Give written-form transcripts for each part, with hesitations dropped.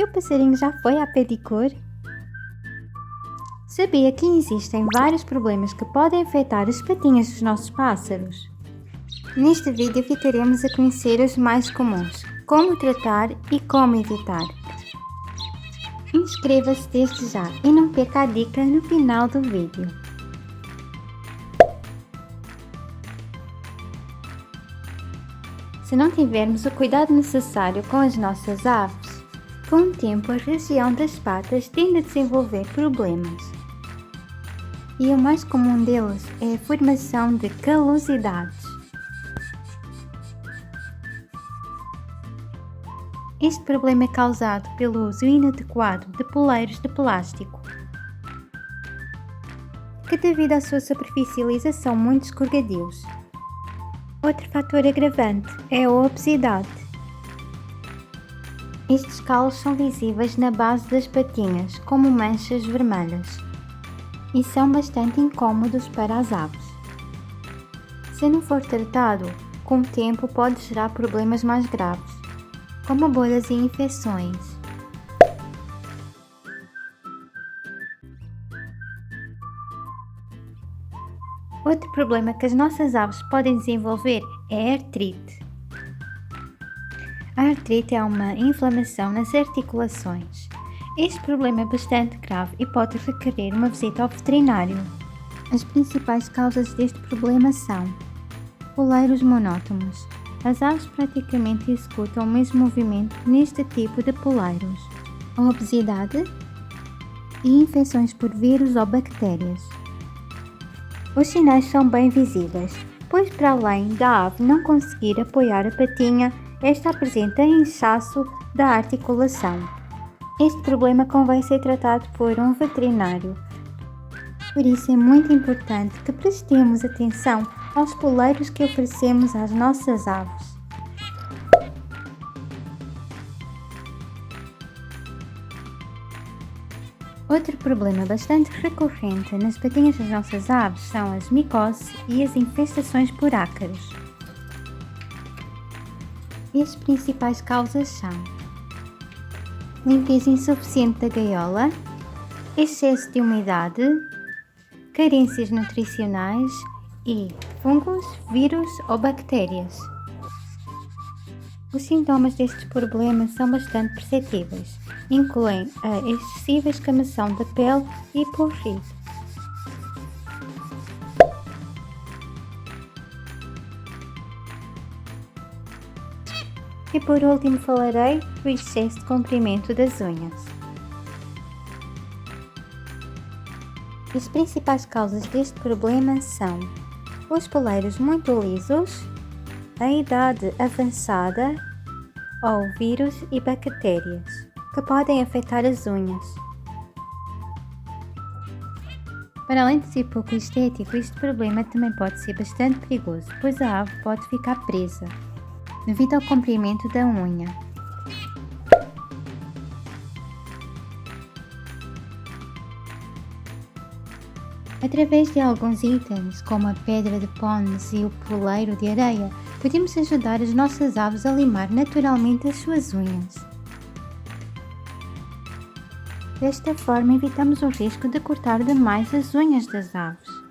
seu passarinho já foi à pedicure? Sabia que existem vários problemas que podem afetar as patinhas dos nossos pássaros? Neste vídeo ficaremos a conhecer os mais comuns, como tratar e como evitar. Inscreva-se desde já e não perca a dica no final do vídeo. Se não tivermos o cuidado necessário com as nossas aves, com o tempo a região das patas tende a desenvolver problemas. E o mais comum deles é a formação de calosidades. Este problema é causado pelo uso inadequado de poleiros de plástico, que devido à sua superficialização muito escorregadios. Outro fator agravante é a obesidade. Estes calos são visíveis na base das patinhas, como manchas vermelhas, e são bastante incômodos para as aves. Se não for tratado, com o tempo pode gerar problemas mais graves, como bolhas e infecções. Outro problema que as nossas aves podem desenvolver é a artrite. A artrite é uma inflamação nas articulações. Este problema é bastante grave e pode requerer uma visita ao veterinário. As principais causas deste problema são poleiros monótonos. As aves praticamente executam o mesmo movimento neste tipo de poleiros. A obesidade e infecções por vírus ou bactérias. Os sinais são bem visíveis, pois para além da ave não conseguir apoiar a patinha, esta apresenta inchaço da articulação. Este problema convém ser tratado por um veterinário. Por isso é muito importante que prestemos atenção aos poleiros que oferecemos às nossas aves. Outro problema bastante recorrente nas patinhas das nossas aves são as micoses e as infestações por ácaros. E as principais causas são limpeza insuficiente da gaiola, excesso de umidade, carências nutricionais e fungos, vírus ou bactérias. Os sintomas destes problemas são bastante perceptíveis, incluem a excessiva escamação da pele e porrito. E por último falarei do excesso de comprimento das unhas. As principais causas deste problema são os poleiros muito lisos, a idade avançada ou vírus e bactérias, que podem afetar as unhas. Para além de ser pouco estético, este problema também pode ser bastante perigoso, pois a ave pode ficar presa devido ao comprimento da unha. Através de alguns itens, como a pedra de Pond's e o poleiro de areia, podemos ajudar as nossas aves a limar naturalmente as suas unhas. Desta forma, evitamos o risco de cortar demais as unhas das aves.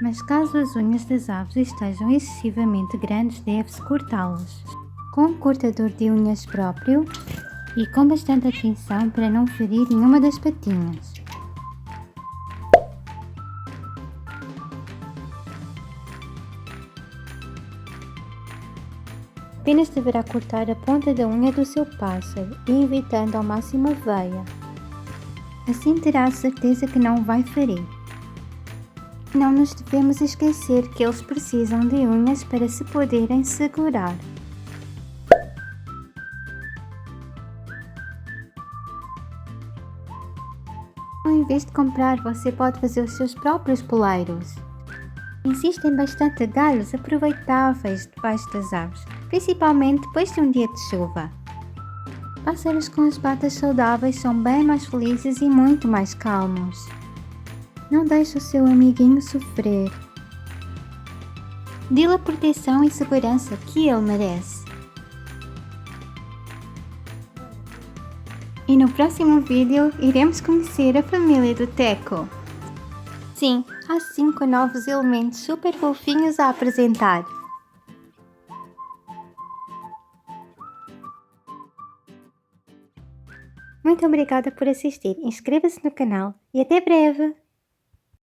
Mas caso as unhas das aves estejam excessivamente grandes, deve-se cortá-las com um cortador de unhas próprio e com bastante atenção para não ferir nenhuma das patinhas. Apenas deverá cortar a ponta da unha do seu pássaro e evitando ao máximo a veia. Assim terá a certeza que não vai ferir. Não nos devemos esquecer que eles precisam de unhas para se poderem segurar. Ao invés de comprar, você pode fazer os seus próprios poleiros. Existem bastante galhos aproveitáveis debaixo das árvores, principalmente depois de um dia de chuva. Pássaros com as patas saudáveis são bem mais felizes e muito mais calmos. Não deixe o seu amiguinho sofrer. Dê-lhe a proteção e segurança que ele merece. E no próximo vídeo iremos conhecer a família do Teco. Sim, há 5 novos elementos super fofinhos a apresentar. Muito obrigada por assistir, inscreva-se no canal e até breve!